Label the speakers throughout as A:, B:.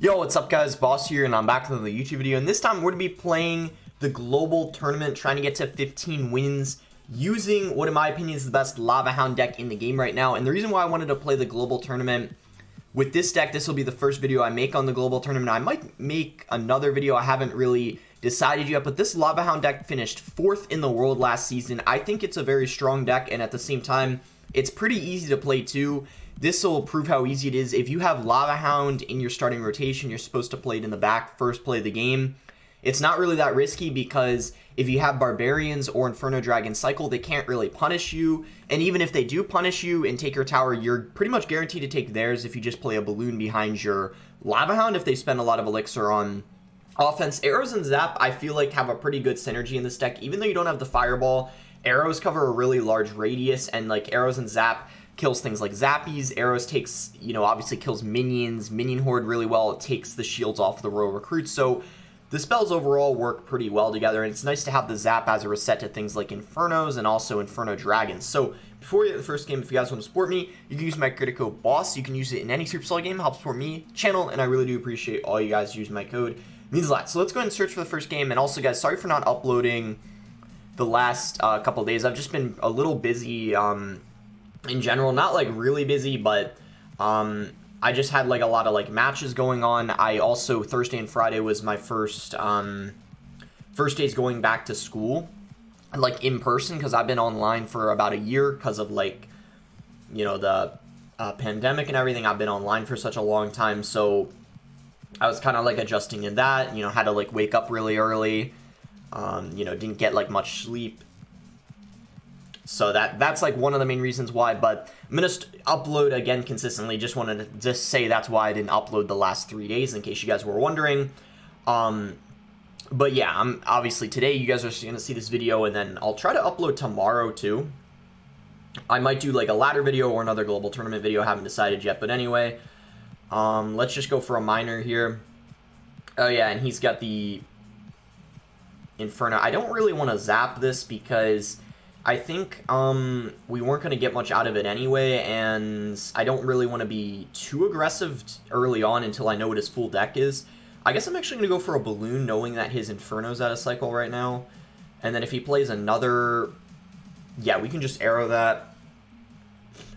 A: Yo, what's up guys, Boss here, and I'm back with another YouTube video, and this time we're going to be playing the global tournament, trying to get to 15 wins, using what in my opinion is the best Lava Hound deck in the game right now. And the reason why I wanted to play the global tournament with this deck, this will be the first video I make on the global tournament. I might make another video, I haven't really decided yet, but this Lava Hound deck finished 4th in the world last season. I think it's a very strong deck, and at the same time, it's pretty easy to play too. This will prove how easy it is. If you have Lava Hound in your starting rotation, you're supposed to play it in the back, first play of the game. It's not really that risky because if you have Barbarians or Inferno Dragon Cycle, they can't really punish you. And even if they do punish you and take your tower, you're pretty much guaranteed to take theirs if you just play a Balloon behind your Lava Hound if they spend a lot of Elixir on offense. Arrows and Zap, I feel like, have a pretty good synergy in this deck. Even though you don't have the Fireball, Arrows cover a really large radius, and like Arrows and Zap kills things like Zappies. Arrows takes, obviously kills minions, Minion Horde really well. It takes the shields off the Royal Recruits. So the spells overall work pretty well together, and it's nice to have the Zap as a reset to things like Infernos and also Inferno Dragons. So before we get to the first game, if you guys want to support me, you can use my credit code BOSS. You can use it in any Supercell game. It helps support me, channel, and I really do appreciate all you guys using my code. It means a lot. So let's go ahead and search for the first game. And also, guys, sorry for not uploading the last couple days. I've just been a little busy in general, not like really busy, but I just had like a lot of like matches going on. I also, Thursday and Friday was my first days going back to school, like in person, because I've been online for about a year because of like, the pandemic and everything. I've been online for such a long time, so I was kind of like adjusting to that, had to like wake up really early, didn't get like much sleep. So that's like one of the main reasons why, but I'm going to upload again consistently. Just wanted to just say that's why I didn't upload the last 3 days, in case you guys were wondering. But yeah, I'm obviously today you guys are going to see this video, and then I'll try to upload tomorrow too. I might do like a ladder video or another global tournament video. I haven't decided yet, but anyway, let's just go for a miner here. Oh yeah, and he's got the Inferno. I don't really want to zap this because I think we weren't going to get much out of it anyway, and I don't really want to be too aggressive early on until I know what his full deck is. I guess I'm actually going to go for a Balloon, knowing that his Inferno's out of cycle right now. And then if he plays another, yeah, we can just arrow that.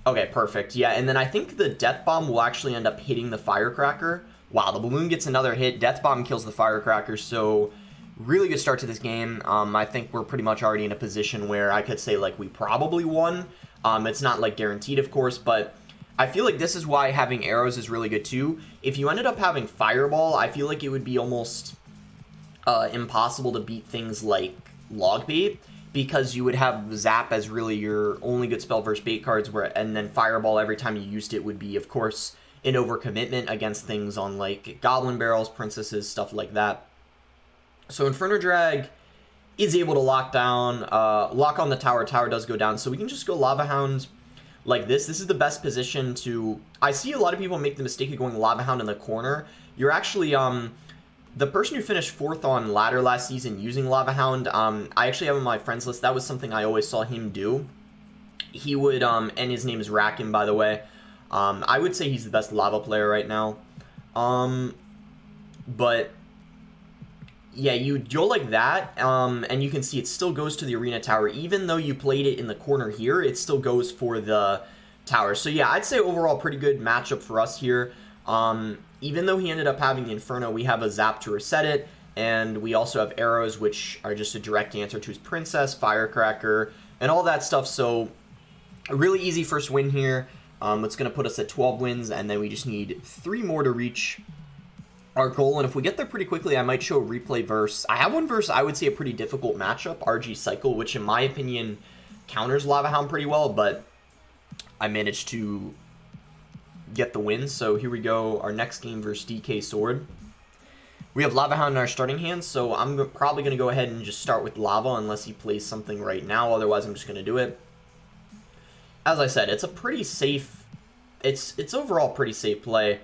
A: Okay, perfect. Yeah, and then I think the Death Bomb will actually end up hitting the Firecracker. Wow, the Balloon gets another hit. Death Bomb kills the Firecracker, so really good start to this game. I think we're pretty much already in a position where I could say like we probably won. It's not like guaranteed, of course, but I feel like this is why having arrows is really good too. If you ended up having Fireball, I feel like it would be almost impossible to beat things like Log Bait, because you would have Zap as really your only good spell versus bait cards, and then Fireball every time you used it would be, of course, an overcommitment against things on like Goblin Barrels, Princesses, stuff like that. So Inferno Drag is able to lock on the tower. Tower does go down, so we can just go Lava Hound like this. This is the best position to... I see a lot of people make the mistake of going Lava Hound in the corner. You're actually, the person who finished 4th on ladder last season using Lava Hound, I actually have on my friends list. That was something I always saw him do. He would, and his name is Rackham, by the way. I would say he's the best lava player right now. But yeah, you go like that, and you can see it still goes to the arena tower. Even though you played it in the corner here, it still goes for the tower. So yeah, I'd say overall pretty good matchup for us here. Even though he ended up having the Inferno, we have a Zap to reset it, and we also have arrows, which are just a direct answer to his Princess, Firecracker, and all that stuff. So a really easy first win here. It's going to put us at 12 wins, and then we just need 3 more to reach our goal. And if we get there pretty quickly, I might show a replay verse. I have one verse I would say a pretty difficult matchup, RG Cycle, which in my opinion counters Lava Hound pretty well, but I managed to get the win. So here we go, our next game versus DK Sword. We have Lava Hound in our starting hand, so I'm probably going to go ahead and just start with Lava unless he plays something right now. Otherwise, I'm just going to do it. As I said, it's a pretty safe, it's overall pretty safe play.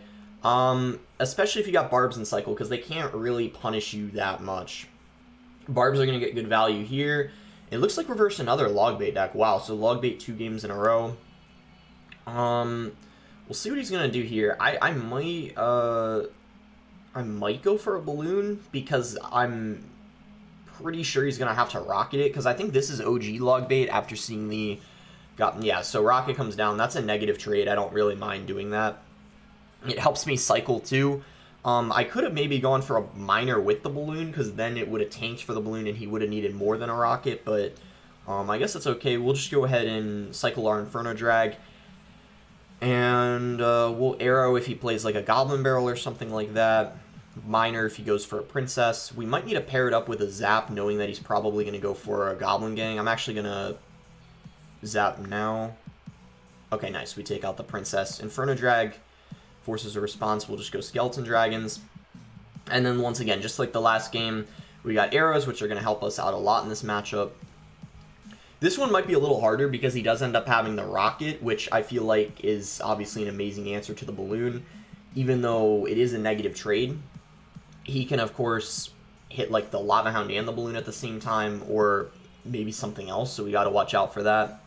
A: Especially if you got Barbs in cycle, because they can't really punish you that much. Barbs are going to get good value here. It looks like reverse another Log Bait deck. Wow, so Log Bait 2 games in a row. We'll see what he's going to do here. I might, I might go for a balloon because I'm pretty sure he's going to have to rocket it because I think this is OG log bait after seeing the... Yeah, so rocket comes down. That's a negative trade. I don't really mind doing that. It helps me cycle too. I could have maybe gone for a miner with the balloon because then it would have tanked for the balloon and he would have needed more than a rocket, but I guess that's okay. We'll just go ahead and cycle our Inferno Drag. And we'll arrow if he plays like a Goblin Barrel or something like that. Miner if he goes for a Princess. We might need to pair it up with a Zap, knowing that he's probably going to go for a Goblin Gang. I'm actually going to Zap now. Okay, nice. We take out the Princess. Inferno Drag forces a response. We'll just go Skeleton Dragons. And then once again, just like the last game, we got arrows, which are going to help us out a lot in this matchup. This one might be a little harder because he does end up having the rocket, which I feel like is obviously an amazing answer to the balloon. Even though it is a negative trade, he can, of course, hit like the Lava Hound and the balloon at the same time, or maybe something else, so we got to watch out for that.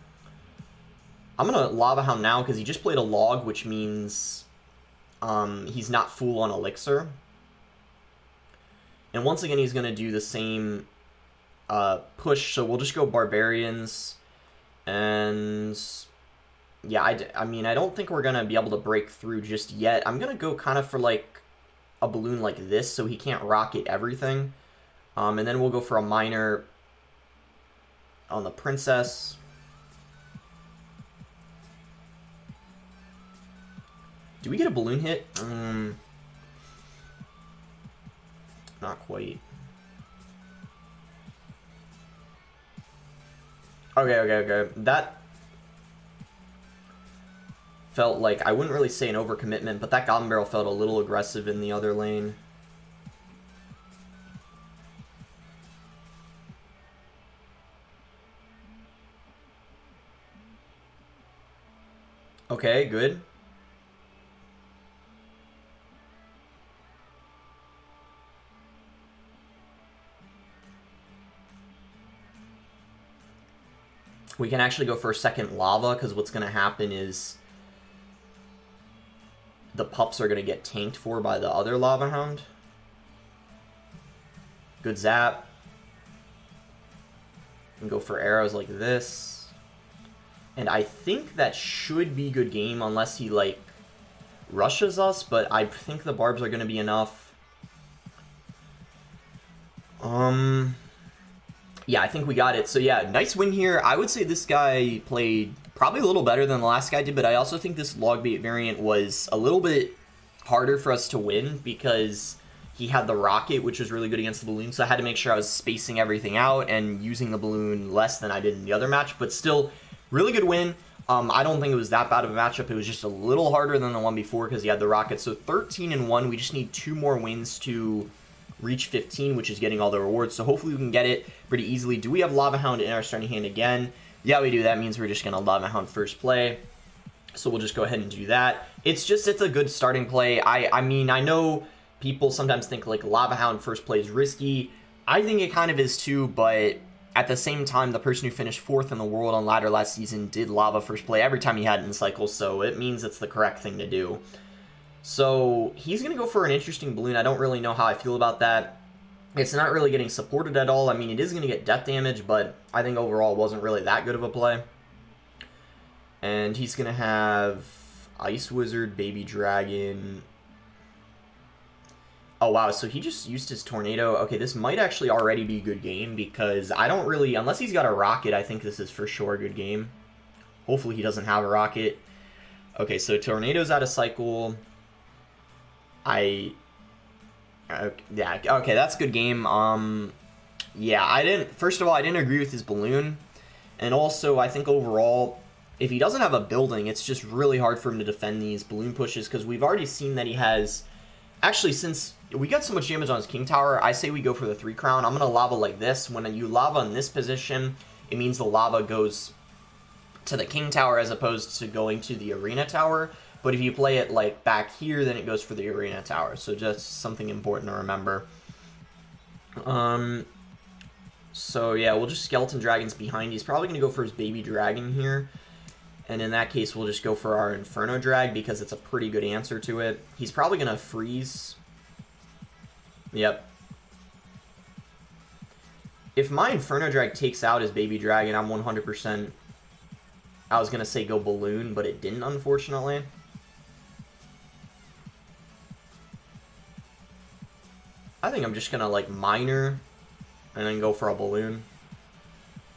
A: I'm going to Lava Hound now because he just played a log, which means he's not full on Elixir. And once again, he's going to do the same push, so we'll just go Barbarians. And yeah, I mean, I don't think we're going to be able to break through just yet. I'm going to go kind of for like a balloon like this so he can't rocket everything. And then we'll go for a miner on the Princess. Do we get a balloon hit? Not quite. Okay. That felt like, I wouldn't really say an overcommitment, but that Goblin Barrel felt a little aggressive in the other lane. Okay, good. We can actually go for a second lava, because what's going to happen is the pups are going to get tanked for by the other Lava Hound. Good zap. And go for arrows like this. And I think that should be good game, unless he, like, rushes us, but I think the barbs are going to be enough. Yeah, I think we got it. So yeah, nice win here. I would say this guy played probably a little better than the last guy did, but I also think this log bait variant was a little bit harder for us to win because he had the rocket, which was really good against the balloon, so I had to make sure I was spacing everything out and using the balloon less than I did in the other match, but still, really good win. I don't think it was that bad of a matchup. It was just a little harder than the one before because he had the rocket. So 13-1, we just need 2 more wins to reach 15, which is getting all the rewards, so hopefully we can get it pretty easily. Do we have Lava Hound in our starting hand again? Yeah, we do. That means we're just going to Lava Hound first play, so we'll just go ahead and do that. It's a good starting play. I mean, I know people sometimes think like Lava Hound first play is risky. I think it kind of is too, but at the same time, the person who finished 4th in the world on ladder last season did Lava first play every time he had it in cycles, so it means it's the correct thing to do. So he's going to go for an interesting balloon. I don't really know how I feel about that. It's not really getting supported at all. I mean, it is going to get death damage, but I think overall it wasn't really that good of a play. And he's going to have Ice Wizard, Baby Dragon. Oh, wow. So he just used his Tornado. Okay, this might actually already be a good game because I don't really... Unless he's got a rocket, I think this is for sure a good game. Hopefully he doesn't have a rocket. Okay, so Tornado's out of cycle. Yeah, okay, that's a good game. Yeah, first of all, I didn't agree with his balloon, and also, I think overall, if he doesn't have a building, it's just really hard for him to defend these balloon pushes, because we've already seen that he has, actually, since we got so much damage on his King Tower, I say we go for the 3 crown. I'm going to lava like this. When you lava in this position, it means the lava goes to the King Tower as opposed to going to the Arena Tower. But if you play it like back here, then it goes for the Arena Tower. So just something important to remember. So yeah, we'll just Skeleton Dragons behind. He's probably going to go for his Baby Dragon here. And in that case, we'll just go for our Inferno Drag because it's a pretty good answer to it. He's probably going to freeze. Yep. If my Inferno Drag takes out his Baby Dragon, I'm 100%... I was going to say go Balloon, but it didn't, unfortunately. I think I'm just going to, like, Minor, and then go for a Balloon.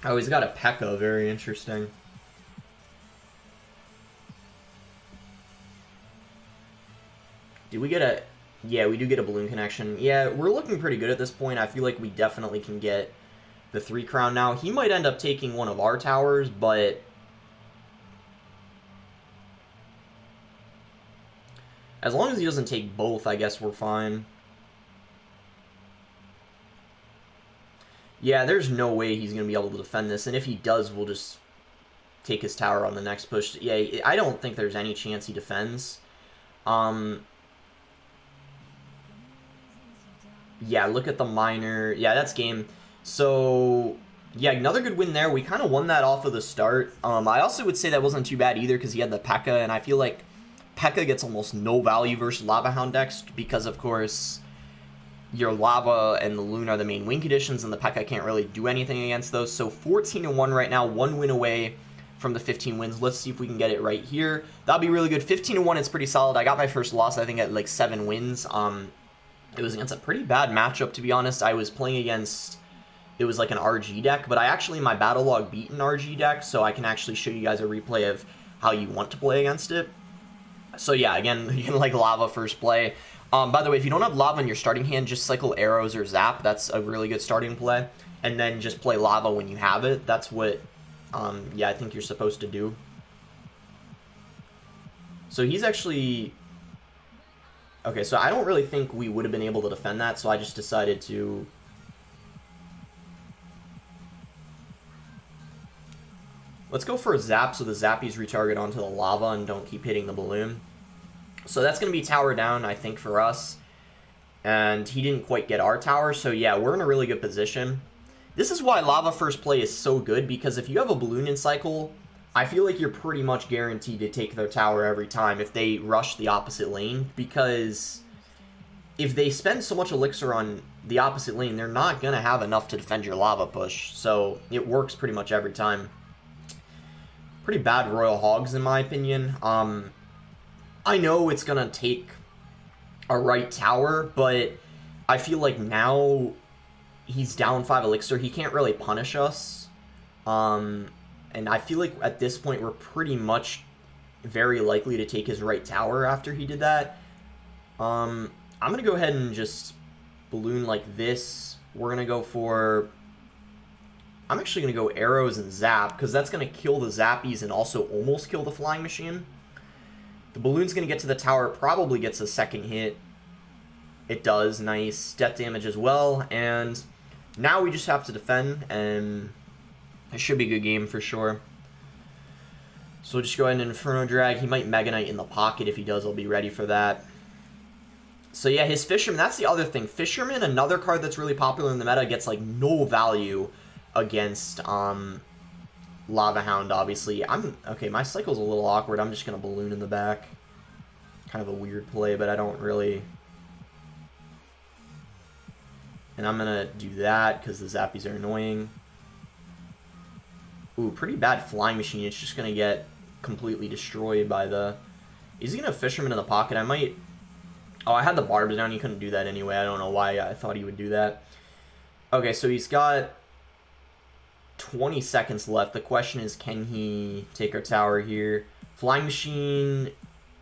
A: Oh, he's got a P.E.K.K.A. Very interesting. Do we get a... Yeah, we do get a Balloon connection. Yeah, we're looking pretty good at this point. I feel like we definitely can get the 3 crown now. He might end up taking one of our towers, but... as long as he doesn't take both, I guess we're fine. Yeah, there's no way he's going to be able to defend this, and if he does, we'll just take his tower on the next push. Yeah, I don't think there's any chance he defends. Yeah, look at the Minor. Yeah, that's game. So, yeah, another good win there. We kind of won that off of the start. I also would say that wasn't too bad either because he had the P.E.K.K.A, and I feel like P.E.K.K.A gets almost no value versus Lava Hound decks because, of course, your Lava and the Loon are the main win conditions, and the P.E.K.K.A can't really do anything against those. So 14-1 right now, 1 win away from the 15 wins. Let's see if we can get it right here. That'll be really good. 15-1 is pretty solid. I got my first loss, I think, at like 7 wins. It was against a pretty bad matchup, to be honest. I was playing against... it was like an RG deck, but I actually, my battle log beat an RG deck, so I can actually show you guys a replay of how you want to play against it. So yeah, again, you can like Lava first play. By the way, if you don't have Lava in your starting hand, just cycle Arrows or Zap. That's a really good starting play. And then just play Lava when you have it. That's what, yeah, I think you're supposed to do. So he's actually... okay, so I don't really think we would have been able to defend that, so I just decided to... let's go for a Zap so the Zappies retarget onto the Lava and don't keep hitting the Balloon. So that's going to be tower down, I think, for us. And he didn't quite get our tower, so yeah, we're in a really good position. This is why Lava first play is so good, because if you have a Balloon in cycle, I feel like you're pretty much guaranteed to take their tower every time if they rush the opposite lane, because if they spend so much elixir on the opposite lane, they're not going to have enough to defend your Lava push. So it works pretty much every time. Pretty bad Royal Hogs, in my opinion. I know it's going to take a right tower, but I feel like now he's down 5 elixir. He can't really punish us. And I feel like at this point we're pretty much very likely to take his right tower after he did that. I'm going to go ahead and just Balloon like this. We're going to go for... I'm actually going to go Arrows and Zap, because that's going to kill the Zappies and also almost kill the Flying Machine. The Balloon's going to get to the tower, probably gets a second hit. It does, nice. Death damage as well, and now we just have to defend, and it should be a good game for sure. So we'll just go ahead and Inferno Drag. He might Mega Knight in the pocket. If he does, I'll be ready for that. So yeah, his Fisherman, that's the other thing. Fisherman, another card that's really popular in the meta, gets like no value against Lava Hound, obviously. Okay, my cycle's a little awkward. I'm just going to Balloon in the back. Kind of a weird play, but I don't really... and I'm going to do that because the Zappies are annoying. Ooh, pretty bad Flying Machine. It's just going to get completely destroyed by the... is he going to Fisherman in the pocket? I might... oh, I had the barbs down. He couldn't do that anyway. I don't know why I thought he would do that. Okay, so he's got 20 seconds left. The question is, can he take our tower here? Flying Machine...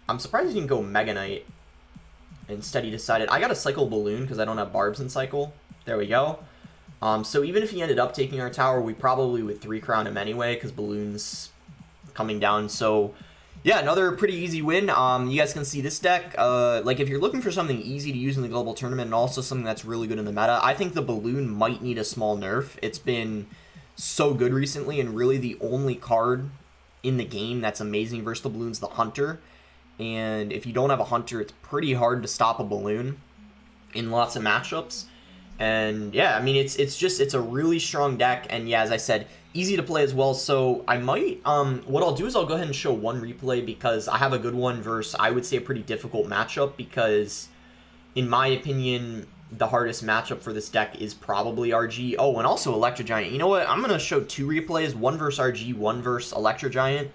A: I'm surprised he didn't go Mega Knight. Instead, he decided... I got to cycle Balloon because I don't have barbs in cycle. There we go. So even if he ended up taking our tower, we probably would 3-crown him anyway because Balloon's coming down. So... yeah, another pretty easy win. You guys can see this deck. Like, if you're looking for something easy to use in the global tournament and also something that's really good in the meta, I think the Balloon might need a small nerf. It's been so good recently, and really the only card in the game that's amazing versus the Balloon's the Hunter. And if you don't have a Hunter, it's pretty hard to stop a Balloon in lots of matchups. And yeah, I mean, it's a really strong deck. And yeah, as I said, easy to play as well. So I might, what I'll do is I'll go ahead and show one replay because I have a good one versus, I would say, a pretty difficult matchup because in my opinion, the hardest matchup for this deck is probably RG. Oh, and also Electro Giant. You know what? I'm going to show 2 replays, one versus RG, one versus Electro Giant.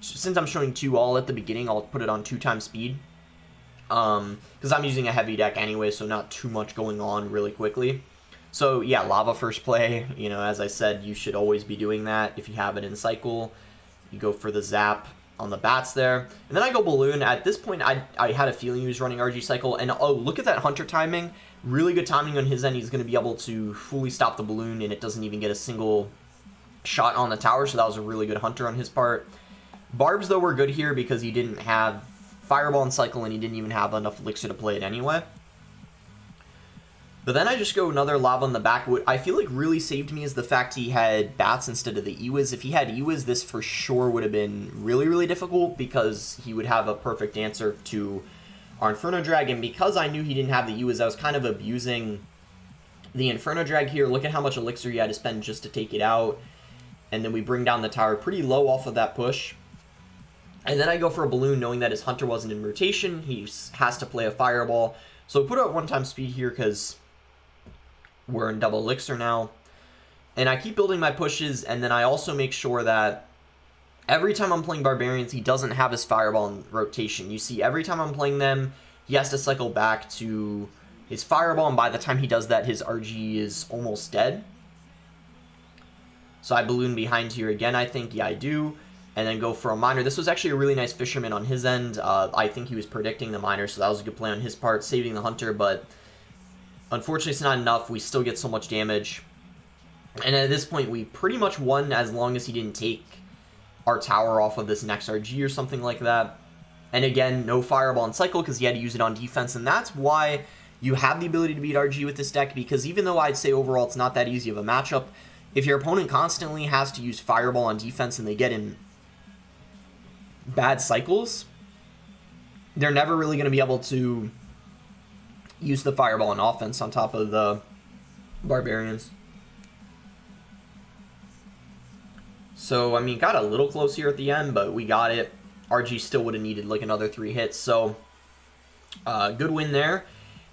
A: Since I'm showing 2 all at the beginning, I'll put it on 2 times speed. Because I'm using a heavy deck anyway, so not too much going on really quickly. So yeah, Lava first play, you know, as I said, you should always be doing that. If you have it in cycle, you go for the zap on the bats there. And then I go Balloon. At this point, I had a feeling he was running RG cycle. And oh, look at that Hunter timing. Really good timing on his end. He's going to be able to fully stop the Balloon, and it doesn't even get a single shot on the tower. So that was a really good Hunter on his part. Barbs, though, were good here because he didn't have Fireball and cycle, and he didn't even have enough Elixir to play it anyway. But then I just go another Lava on the back. What I feel like really saved me is the fact he had Bats instead of the Ewiz. If he had Ewiz, this for sure would have been really, really difficult because he would have a perfect answer to our Inferno Drag. And because I knew he didn't have the Ewiz, I was kind of abusing the Inferno Drag here. Look at how much Elixir he had to spend just to take it out. And then we bring down the tower pretty low off of that push. And then I go for a Balloon knowing that his Hunter wasn't in rotation. He has to play a Fireball. So put out 1 time speed here because we're in double Elixir now. And I keep building my pushes, and then I also make sure that every time I'm playing Barbarians, he doesn't have his Fireball in rotation. You see, every time I'm playing them, he has to cycle back to his Fireball, and by the time he does that, his RG is almost dead. So I Balloon behind here again, I think. Yeah, I do. And then go for a Miner. This was actually a really nice Fisherman on his end. I think he was predicting the Miner, so that was a good play on his part, saving the Hunter, but unfortunately, it's not enough. We still get so much damage. And at this point, we pretty much won as long as he didn't take our tower off of this next RG or something like that. And again, no Fireball and cycle because he had to use it on defense. And that's why you have the ability to beat RG with this deck, because even though I'd say overall it's not that easy of a matchup, if your opponent constantly has to use Fireball on defense and they get in bad cycles, they're never really going to be able to use the Fireball on offense on top of the Barbarians. So, I mean, got a little close here at the end, but we got it. RG still would have needed like another 3 hits, so good win there.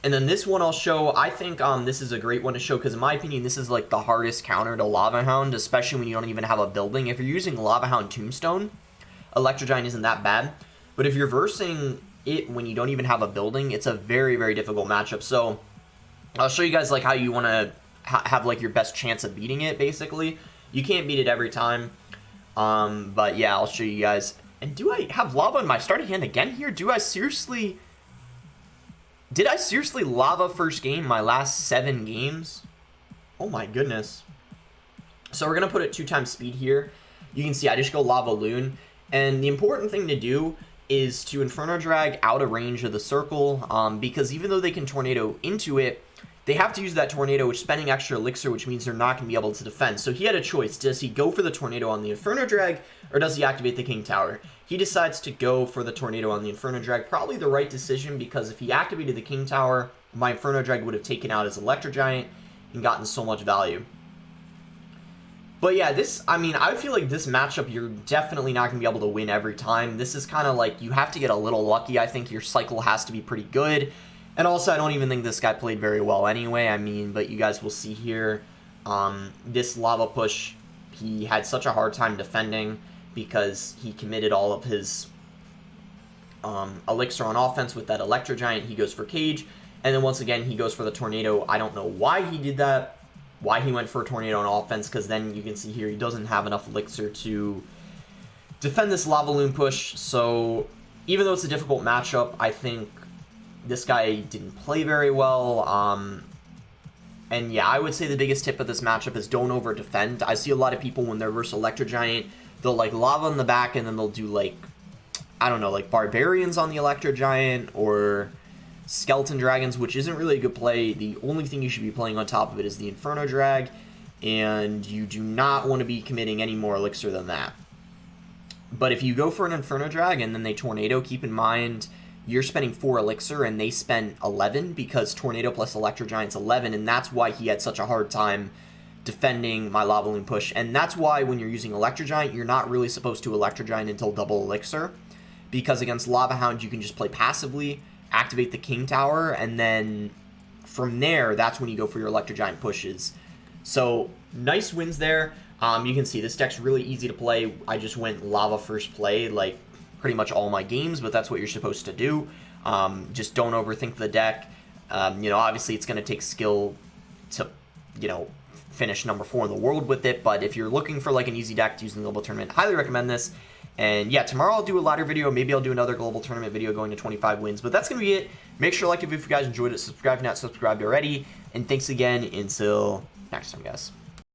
A: And then this one I'll show. I think this is a great one to show because in my opinion, this is like the hardest counter to Lava Hound, especially when you don't even have a building. If you're using Lava Hound Tombstone, Electro Giant isn't that bad. But if you're versing it when you don't even have a building, it's a very, very difficult matchup. So I'll show you guys like how you want to have like your best chance of beating it, basically. You can't beat it every time. But yeah, I'll show you guys. And do I have Lava in my starting hand again here? Did I seriously Lava first game my last 7 games? Oh my goodness. So we're going to put it 2 times speed here. You can see I just go Lava Loon. And the important thing to do is to Inferno Drag out of range of the circle, because even though they can Tornado into it, they have to use that Tornado, which is spending extra Elixir, which means they're not going to be able to defend. So he had a choice. Does he go for the Tornado on the Inferno Drag, or does he activate the King Tower? He decides to go for the Tornado on the Inferno Drag. Probably the right decision, because if he activated the King Tower, my Inferno Drag would have taken out his Electro Giant and gotten so much value. But yeah, I feel like this matchup, you're definitely not going to be able to win every time. This is kind of like, you have to get a little lucky. I think your cycle has to be pretty good. And also, I don't even think this guy played very well anyway. But you guys will see here, this Lava Push, he had such a hard time defending because he committed all of his Elixir on offense with that Electro Giant. He goes for Cage, and then once again, he goes for the Tornado. I don't know why he did that. Why he went for a Tornado on offense, because then you can see here he doesn't have enough Elixir to defend this Lava Loon push. So even though it's a difficult matchup, I think this guy didn't play very well. And yeah, I would say the biggest tip of this matchup is don't over defend. I see a lot of people when they're versus Electro Giant, they'll like Lava in the back and then they'll do like, I don't know, like Barbarians on the Electro Giant or Skeleton Dragons, which isn't really a good play. The only thing you should be playing on top of it is the Inferno Drag, and you do not want to be committing any more Elixir than that. But if you go for an Inferno Drag and then they Tornado, keep in mind you're spending 4 Elixir and they spent 11, because Tornado plus Electro Giant's 11, and that's why he had such a hard time defending my Lava Loon push. And that's why when you're using Electro Giant, you're not really supposed to Electro Giant until double Elixir, because against Lava Hound you can just play passively. activate the king tower, and then from there, that's when you go for your Electro Giant pushes. So nice wins there. You can see this deck's really easy to play. I just went lava first play, like pretty much all my games, but that's what you're supposed to do. Just don't overthink the deck. You know, obviously it's going to take skill to, you know, finish number 4 in the world with it, but if you're looking for like an easy deck to use in the global tournament, highly recommend this. And yeah, tomorrow I'll do a ladder video. Maybe I'll do another global tournament video going to 25 wins, but that's going to be it. Make sure to like it if you guys enjoyed it. Subscribe if not subscribed already. And thanks again. Until next time, guys.